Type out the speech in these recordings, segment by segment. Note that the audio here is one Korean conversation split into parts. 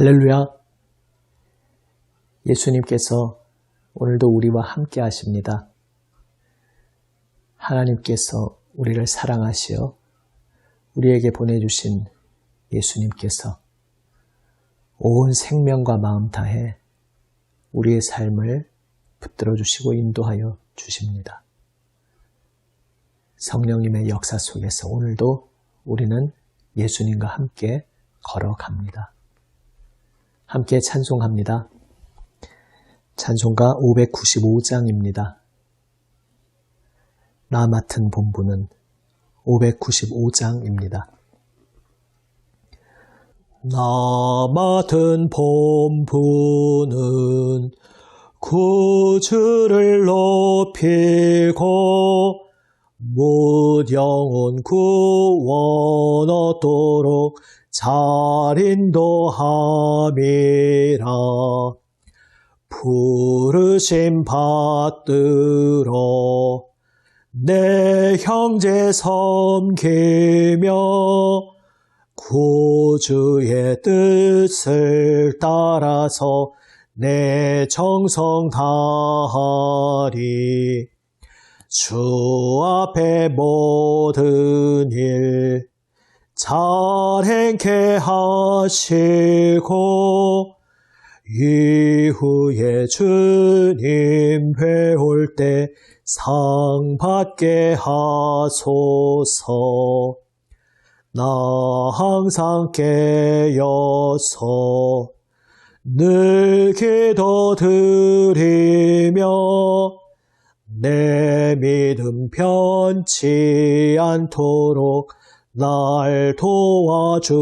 할렐루야! 예수님께서 오늘도 우리와 함께 하십니다. 하나님께서 우리를 사랑하시어 우리에게 보내주신 예수님께서 온 생명과 마음 다해 우리의 삶을 붙들어 주시고 인도하여 주십니다. 성령님의 역사 속에서 오늘도 우리는 예수님과 함께 걸어갑니다. 함께 찬송합니다. 찬송가 595장입니다. 나 맡은 본부는 595장입니다. 나 맡은 본부는 구주를 높이고 못 영혼 구원 얻도록 잘 인도함이라. 부르심 받들어 내 형제 섬기며 구주의 뜻을 따라서 내 정성 다하리. 주 앞에 모든 일 잘 행케 하시고 이후에 주님 뵈올 때 상 받게 하소서. 나 항상 깨어서 늘 기도 드리며 내 믿음 변치 않도록 날 도와주소서.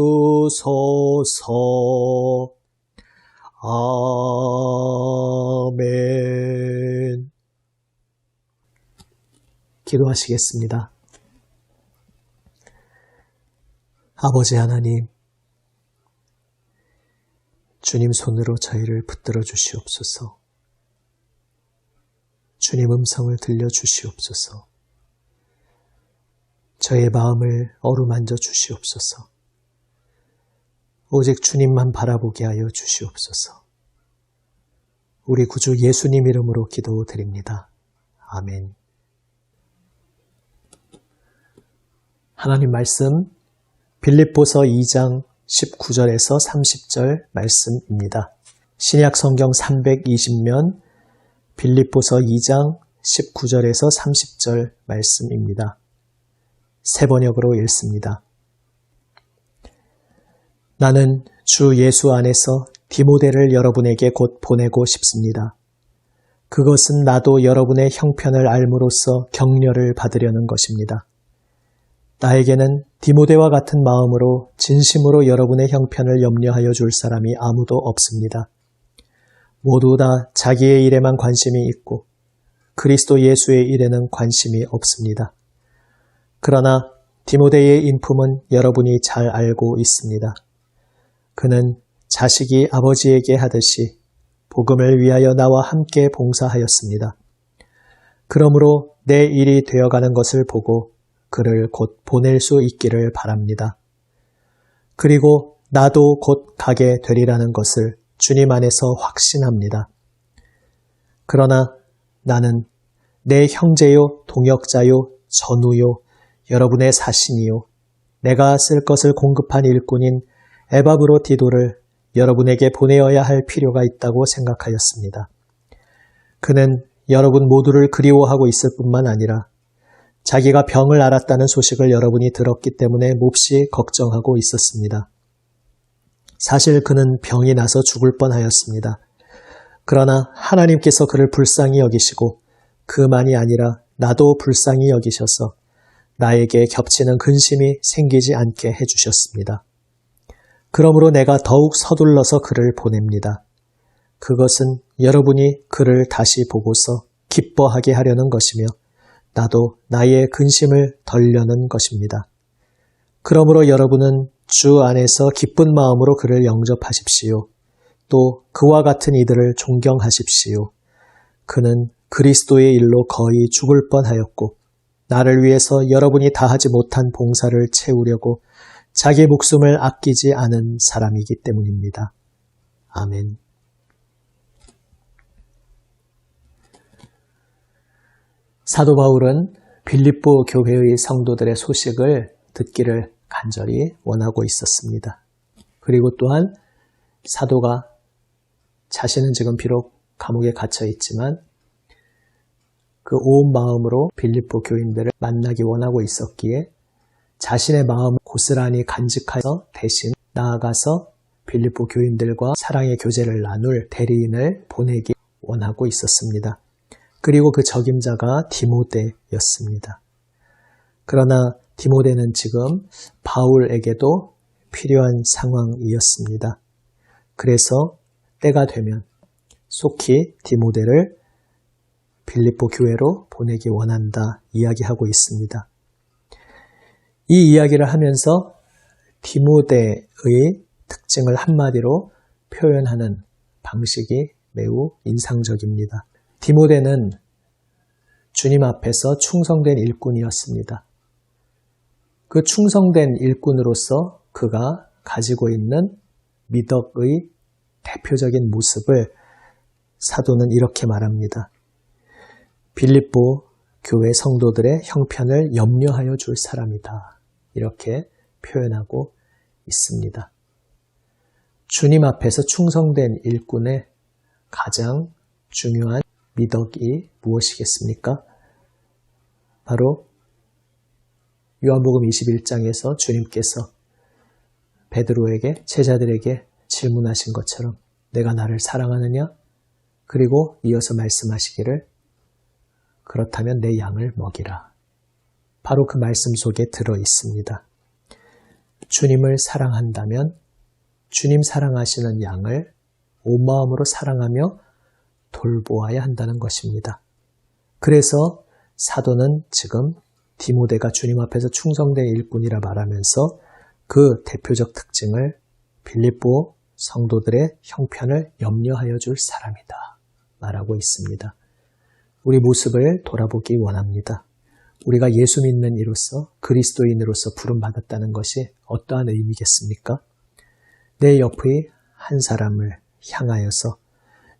아멘. 기도하시겠습니다. 아버지 하나님, 주님 손으로 저희를 붙들어 주시옵소서. 주님 음성을 들려 주시옵소서. 저의 마음을 어루만져 주시옵소서. 오직 주님만 바라보게 하여 주시옵소서. 우리 구주 예수님 이름으로 기도드립니다. 아멘. 하나님 말씀 빌립보서 2장 19절에서 30절 말씀입니다. 신약 성경 320면 빌립보서 2장 19절에서 30절 말씀입니다. 새 번역으로 읽습니다. 나는 주 예수 안에서 디모데를 여러분에게 곧 보내고 싶습니다. 그것은 나도 여러분의 형편을 알므로써 격려를 받으려는 것입니다. 나에게는 디모데와 같은 마음으로 진심으로 여러분의 형편을 염려하여 줄 사람이 아무도 없습니다. 모두 다 자기의 일에만 관심이 있고 그리스도 예수의 일에는 관심이 없습니다. 그러나 디모데의 인품은 여러분이 잘 알고 있습니다. 그는 자식이 아버지에게 하듯이 복음을 위하여 나와 함께 봉사하였습니다. 그러므로 내 일이 되어가는 것을 보고 그를 곧 보낼 수 있기를 바랍니다. 그리고 나도 곧 가게 되리라는 것을 주님 안에서 확신합니다. 그러나 나는 내 형제요, 동역자요, 전우요, 여러분의 사신이요, 내가 쓸 것을 공급한 일꾼인 에바브로디도를 여러분에게 보내어야 할 필요가 있다고 생각하였습니다. 그는 여러분 모두를 그리워하고 있을 뿐만 아니라 자기가 병을 앓았다는 소식을 여러분이 들었기 때문에 몹시 걱정하고 있었습니다. 사실 그는 병이 나서 죽을 뻔하였습니다. 그러나 하나님께서 그를 불쌍히 여기시고 그만이 아니라 나도 불쌍히 여기셔서 나에게 겹치는 근심이 생기지 않게 해주셨습니다. 그러므로 내가 더욱 서둘러서 그를 보냅니다. 그것은 여러분이 그를 다시 보고서 기뻐하게 하려는 것이며 나도 나의 근심을 덜려는 것입니다. 그러므로 여러분은 주 안에서 기쁜 마음으로 그를 영접하십시오. 또 그와 같은 이들을 존경하십시오. 그는 그리스도의 일로 거의 죽을 뻔하였고 나를 위해서 여러분이 다하지 못한 봉사를 채우려고 자기 목숨을 아끼지 않은 사람이기 때문입니다. 아멘. 사도 바울은 빌립보 교회의 성도들의 소식을 듣기를 간절히 원하고 있었습니다. 그리고 또한 사도가 자신은 지금 비록 감옥에 갇혀 있지만 그 온 마음으로 빌립보 교인들을 만나기 원하고 있었기에 자신의 마음을 고스란히 간직하여서 대신 나아가서 빌립보 교인들과 사랑의 교제를 나눌 대리인을 보내기 원하고 있었습니다. 그리고 그 적임자가 디모데였습니다. 그러나 디모데는 지금 바울에게도 필요한 상황이었습니다. 그래서 때가 되면 속히 디모데를 빌립보 교회로 보내기 원한다 이야기하고 있습니다. 이 이야기를 하면서 디모데의 특징을 한마디로 표현하는 방식이 매우 인상적입니다. 디모데는 주님 앞에서 충성된 일꾼이었습니다. 그 충성된 일꾼으로서 그가 가지고 있는 미덕의 대표적인 모습을 사도는 이렇게 말합니다. 빌립보 교회 성도들의 형편을 염려하여 줄 사람이다. 이렇게 표현하고 있습니다. 주님 앞에서 충성된 일꾼의 가장 중요한 미덕이 무엇이겠습니까? 바로 요한복음 21장에서 주님께서 베드로에게 제자들에게 질문하신 것처럼 내가 나를 사랑하느냐? 그리고 이어서 말씀하시기를 그렇다면 내 양을 먹이라. 바로 그 말씀 속에 들어 있습니다. 주님을 사랑한다면 주님 사랑하시는 양을 온 마음으로 사랑하며 돌보아야 한다는 것입니다. 그래서 사도는 지금 디모데가 주님 앞에서 충성된 일꾼이라 말하면서 그 대표적 특징을 빌립보 성도들의 형편을 염려하여 줄 사람이다 말하고 있습니다. 우리 모습을 돌아보기 원합니다. 우리가 예수 믿는 이로서 그리스도인으로서 부름받았다는 것이 어떠한 의미겠습니까? 내 옆의 한 사람을 향하여서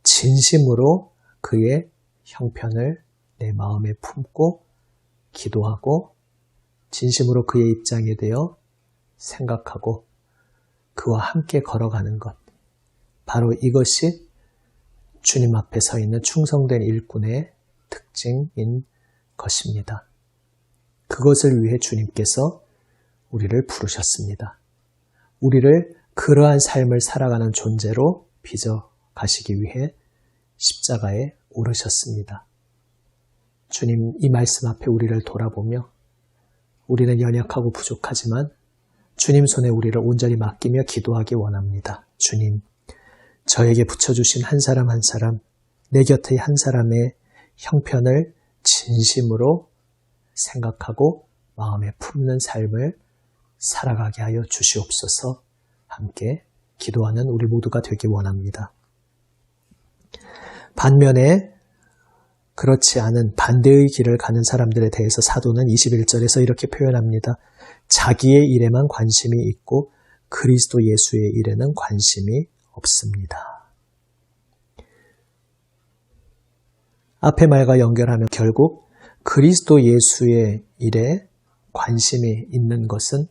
진심으로 그의 형편을 내 마음에 품고 기도하고 진심으로 그의 입장에 대해 생각하고 그와 함께 걸어가는 것. 바로 이것이 주님 앞에 서 있는 충성된 일꾼의 특징인 것입니다. 그것을 위해 주님께서 우리를 부르셨습니다. 우리를 그러한 삶을 살아가는 존재로 빚어 가시기 위해 십자가에 오르셨습니다. 주님 이 말씀 앞에 우리를 돌아보며 우리는 연약하고 부족하지만 주님 손에 우리를 온전히 맡기며 기도하기 원합니다. 주님, 저에게 붙여주신 한 사람 한 사람, 내 곁의 한 사람의 형편을 진심으로 생각하고 마음에 품는 삶을 살아가게 하여 주시옵소서. 함께 기도하는 우리 모두가 되기 원합니다. 반면에 그렇지 않은 반대의 길을 가는 사람들에 대해서 사도는 21절에서 이렇게 표현합니다. 자기의 일에만 관심이 있고 그리스도 예수의 일에는 관심이 없습니다. 앞의 말과 연결하면 결국 그리스도 예수의 일에 관심이 있는 것은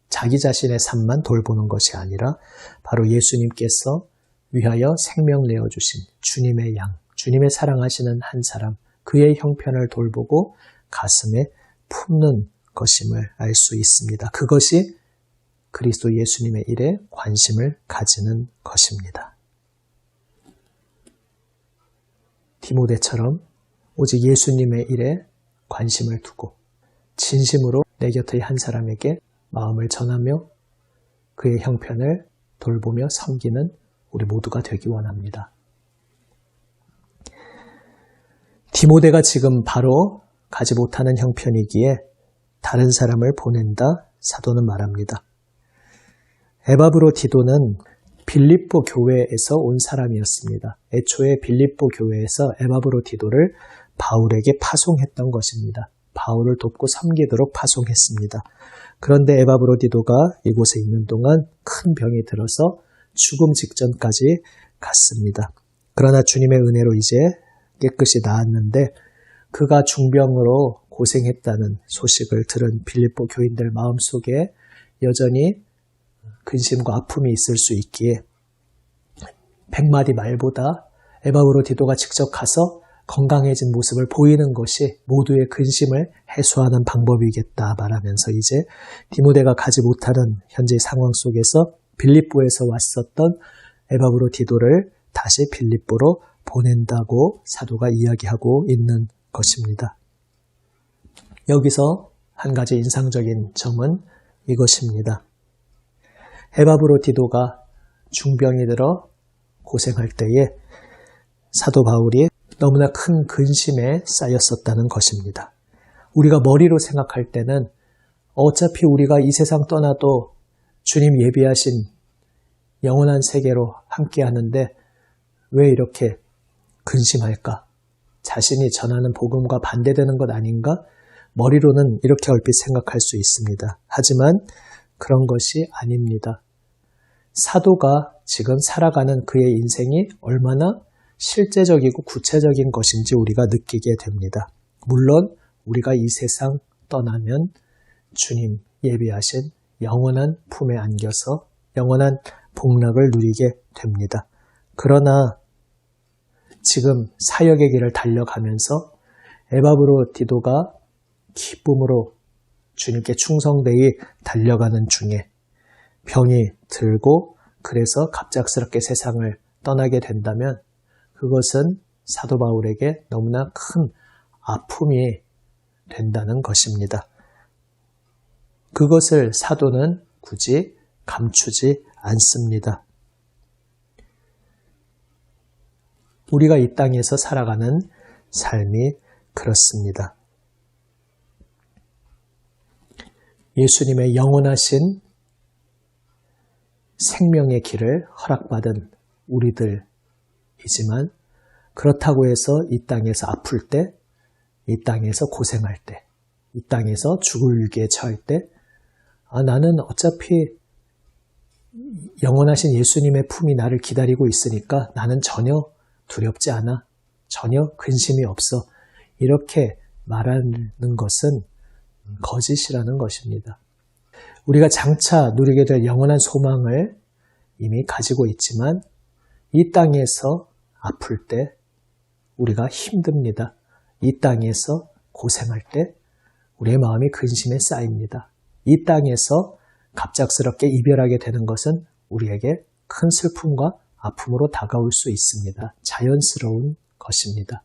자기 자신의 삶만 돌보는 것이 아니라 바로 예수님께서 위하여 생명 내어주신 주님의 양, 주님의 사랑하시는 한 사람, 그의 형편을 돌보고 가슴에 품는 것임을 알 수 있습니다. 그것이 그리스도 예수님의 일에 관심을 가지는 것입니다. 디모데처럼 오직 예수님의 일에 관심을 두고 진심으로 내 곁의 한 사람에게 마음을 전하며 그의 형편을 돌보며 섬기는 우리 모두가 되기 원합니다. 디모데가 지금 바로 가지 못하는 형편이기에 다른 사람을 보낸다 사도는 말합니다. 에바브로디도는 빌립보 교회에서 온 사람이었습니다. 애초에 빌립보 교회에서 에바브로디도를 바울에게 파송했던 것입니다. 바울을 돕고 섬기도록 파송했습니다. 그런데 에바브로디도가 이곳에 있는 동안 큰 병이 들어서 죽음 직전까지 갔습니다. 그러나 주님의 은혜로 이제 깨끗이 나았는데 그가 중병으로 고생했다는 소식을 들은 빌립보 교인들 마음속에 여전히 근심과 아픔이 있을 수 있기에 100마디 말보다 에바브로디도가 직접 가서 건강해진 모습을 보이는 것이 모두의 근심을 해소하는 방법이겠다 말하면서 이제 디모데가 가지 못하는 현재 상황 속에서 빌립보에서 왔었던 에바브로디도를 다시 빌립보로 보낸다고 사도가 이야기하고 있는 것입니다. 여기서 한 가지 인상적인 점은 이것입니다. 에바브로디도가 중병이 들어 고생할 때에 사도 바울이 너무나 큰 근심에 쌓였었다는 것입니다. 우리가 머리로 생각할 때는 어차피 우리가 이 세상 떠나도 주님 예비하신 영원한 세계로 함께 하는데 왜 이렇게 근심할까? 자신이 전하는 복음과 반대되는 것 아닌가? 머리로는 이렇게 얼핏 생각할 수 있습니다. 하지만 그런 것이 아닙니다. 사도가 지금 살아가는 그의 인생이 얼마나 실제적이고 구체적인 것인지 우리가 느끼게 됩니다. 물론 우리가 이 세상 떠나면 주님 예비하신 영원한 품에 안겨서 영원한 복락을 누리게 됩니다. 그러나 지금 사역의 길을 달려가면서 에바브로디도가 기쁨으로 주님께 충성되이 달려가는 중에 병이 들고 그래서 갑작스럽게 세상을 떠나게 된다면 그것은 사도 바울에게 너무나 큰 아픔이 된다는 것입니다. 그것을 사도는 굳이 감추지 않습니다. 우리가 이 땅에서 살아가는 삶이 그렇습니다. 예수님의 영원하신 생명의 길을 허락받은 우리들이지만 그렇다고 해서 이 땅에서 아플 때, 이 땅에서 고생할 때, 이 땅에서 죽을 위기에 처할 때 나는 어차피 영원하신 예수님의 품이 나를 기다리고 있으니까 나는 전혀 두렵지 않아, 전혀 근심이 없어 이렇게 말하는 것은 거짓이라는 것입니다. 우리가 장차 누리게 될 영원한 소망을 이미 가지고 있지만 이 땅에서 아플 때 우리가 힘듭니다. 이 땅에서 고생할 때 우리의 마음이 근심에 쌓입니다. 이 땅에서 갑작스럽게 이별하게 되는 것은 우리에게 큰 슬픔과 아픔으로 다가올 수 있습니다. 자연스러운 것입니다.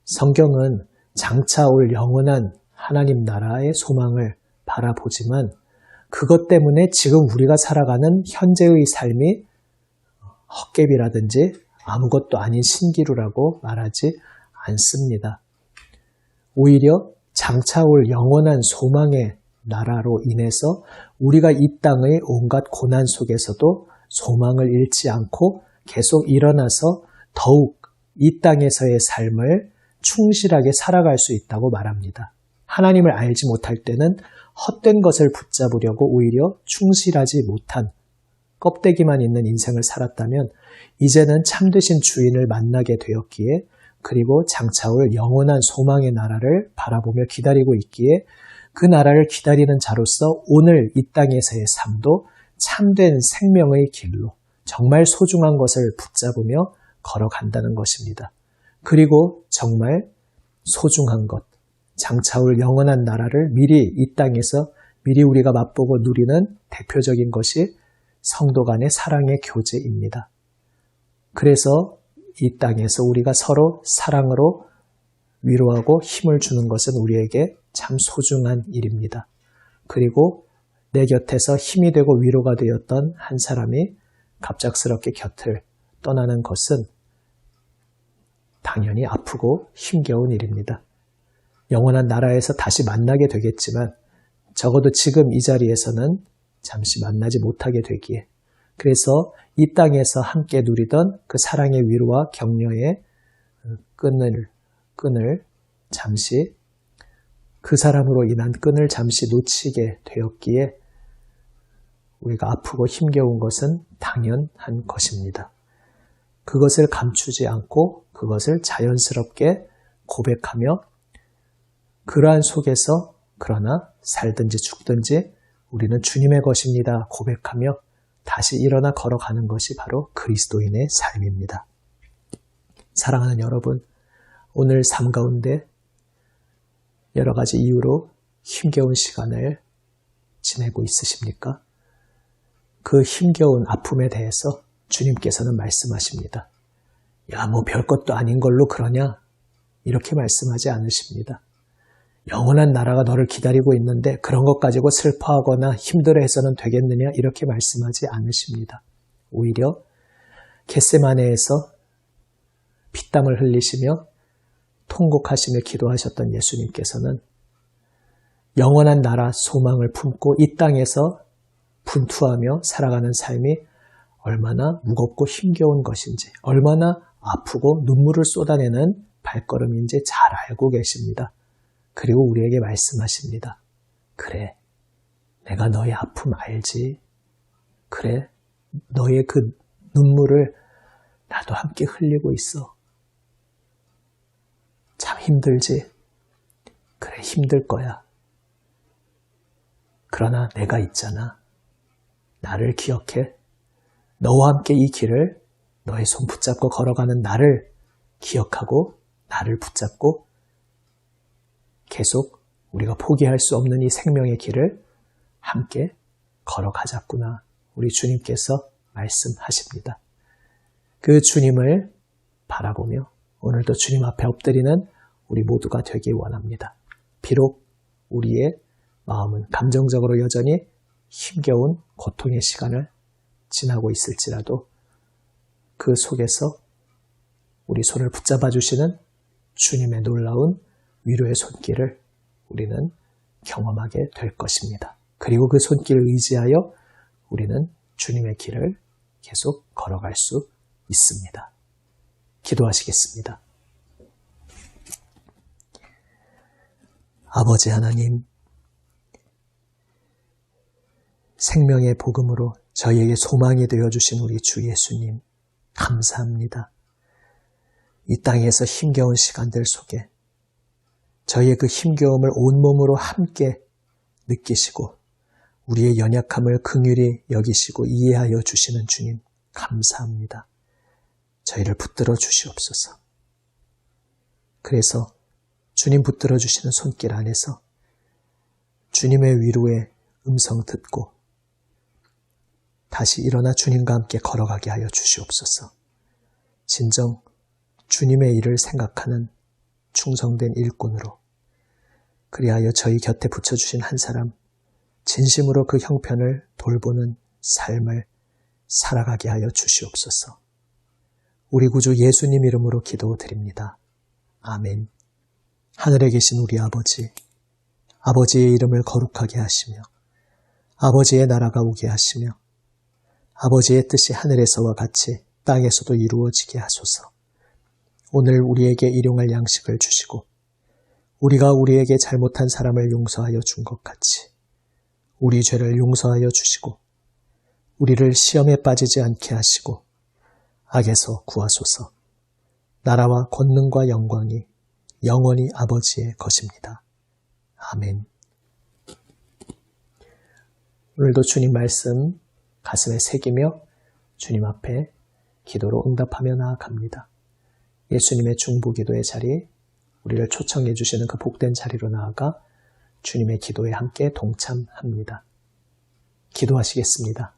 성경은 장차 올 영원한 하나님 나라의 소망을 바라보지만 그것 때문에 지금 우리가 살아가는 현재의 삶이 헛개비라든지 아무것도 아닌 신기루라고 말하지 않습니다. 오히려 장차 올 영원한 소망의 나라로 인해서 우리가 이 땅의 온갖 고난 속에서도 소망을 잃지 않고 계속 일어나서 더욱 이 땅에서의 삶을 충실하게 살아갈 수 있다고 말합니다. 하나님을 알지 못할 때는 헛된 것을 붙잡으려고 오히려 충실하지 못한 껍데기만 있는 인생을 살았다면 이제는 참되신 주인을 만나게 되었기에 그리고 장차 올 영원한 소망의 나라를 바라보며 기다리고 있기에 그 나라를 기다리는 자로서 오늘 이 땅에서의 삶도 참된 생명의 길로 정말 소중한 것을 붙잡으며 걸어간다는 것입니다. 그리고 정말 소중한 것, 장차 올 영원한 나라를 미리 이 땅에서 미리 우리가 맛보고 누리는 대표적인 것이 성도 간의 사랑의 교제입니다. 그래서 이 땅에서 우리가 서로 사랑으로 위로하고 힘을 주는 것은 우리에게 참 소중한 일입니다. 그리고 내 곁에서 힘이 되고 위로가 되었던 한 사람이 갑작스럽게 곁을 떠나는 것은 당연히 아프고 힘겨운 일입니다. 영원한 나라에서 다시 만나게 되겠지만 적어도 지금 이 자리에서는 잠시 만나지 못하게 되기에 그래서 이 땅에서 함께 누리던 그 사랑의 위로와 격려의 끈을 잠시 그 사람으로 인한 끈을 잠시 놓치게 되었기에 우리가 아프고 힘겨운 것은 당연한 것입니다. 그것을 감추지 않고 그것을 자연스럽게 고백하며 그러한 속에서 그러나 살든지 죽든지 우리는 주님의 것입니다 고백하며 다시 일어나 걸어가는 것이 바로 그리스도인의 삶입니다. 사랑하는 여러분, 오늘 삶 가운데 여러 가지 이유로 힘겨운 시간을 지내고 있으십니까? 그 힘겨운 아픔에 대해서 주님께서는 말씀하십니다. 야, 뭐 별것도 아닌 걸로 그러냐? 이렇게 말씀하지 않으십니다. 영원한 나라가 너를 기다리고 있는데 그런 것 가지고 슬퍼하거나 힘들어해서는 되겠느냐? 이렇게 말씀하지 않으십니다. 오히려 겟세마네에서 피땀을 흘리시며 통곡하시며 기도하셨던 예수님께서는 영원한 나라 소망을 품고 이 땅에서 분투하며 살아가는 삶이 얼마나 무겁고 힘겨운 것인지, 얼마나 아프고 눈물을 쏟아내는 발걸음인지 잘 알고 계십니다. 그리고 우리에게 말씀하십니다. 그래, 내가 너의 아픔 알지. 그래, 너의 그 눈물을 나도 함께 흘리고 있어. 참 힘들지? 그래, 힘들 거야. 그러나 내가 있잖아. 나를 기억해. 너와 함께 이 길을, 너의 손 붙잡고 걸어가는 나를 기억하고 나를 붙잡고 계속 우리가 포기할 수 없는 이 생명의 길을 함께 걸어가자꾸나 우리 주님께서 말씀하십니다. 그 주님을 바라보며 오늘도 주님 앞에 엎드리는 우리 모두가 되길 원합니다. 비록 우리의 마음은 감정적으로 여전히 힘겨운 고통의 시간을 지나고 있을지라도 그 속에서 우리 손을 붙잡아 주시는 주님의 놀라운 위로의 손길을 우리는 경험하게 될 것입니다. 그리고 그 손길을 의지하여 우리는 주님의 길을 계속 걸어갈 수 있습니다. 기도하시겠습니다. 아버지 하나님, 생명의 복음으로 저희에게 소망이 되어주신 우리 주 예수님, 감사합니다. 이 땅에서 힘겨운 시간들 속에 저희의 그 힘겨움을 온몸으로 함께 느끼시고 우리의 연약함을 긍휼히 여기시고 이해하여 주시는 주님, 감사합니다. 저희를 붙들어 주시옵소서. 그래서 주님 붙들어 주시는 손길 안에서 주님의 위로의 음성 듣고 다시 일어나 주님과 함께 걸어가게 하여 주시옵소서. 진정 주님의 일을 생각하는 충성된 일꾼으로, 그리하여 저희 곁에 붙여주신 한 사람 진심으로 그 형편을 돌보는 삶을 살아가게 하여 주시옵소서. 우리 구주 예수님 이름으로 기도드립니다. 아멘. 하늘에 계신 우리 아버지, 아버지의 이름을 거룩하게 하시며 아버지의 나라가 오게 하시며 아버지의 뜻이 하늘에서와 같이 땅에서도 이루어지게 하소서. 오늘 우리에게 일용할 양식을 주시고 우리가 우리에게 잘못한 사람을 용서하여 준 것 같이 우리 죄를 용서하여 주시고 우리를 시험에 빠지지 않게 하시고 악에서 구하소서. 나라와 권능과 영광이 영원히 아버지의 것입니다. 아멘. 오늘도 주님 말씀 가슴에 새기며 주님 앞에 기도로 응답하며 나아갑니다. 예수님의 중보기도의 자리, 우리를 초청해 주시는 그 복된 자리로 나아가 주님의 기도에 함께 동참합니다. 기도하시겠습니다.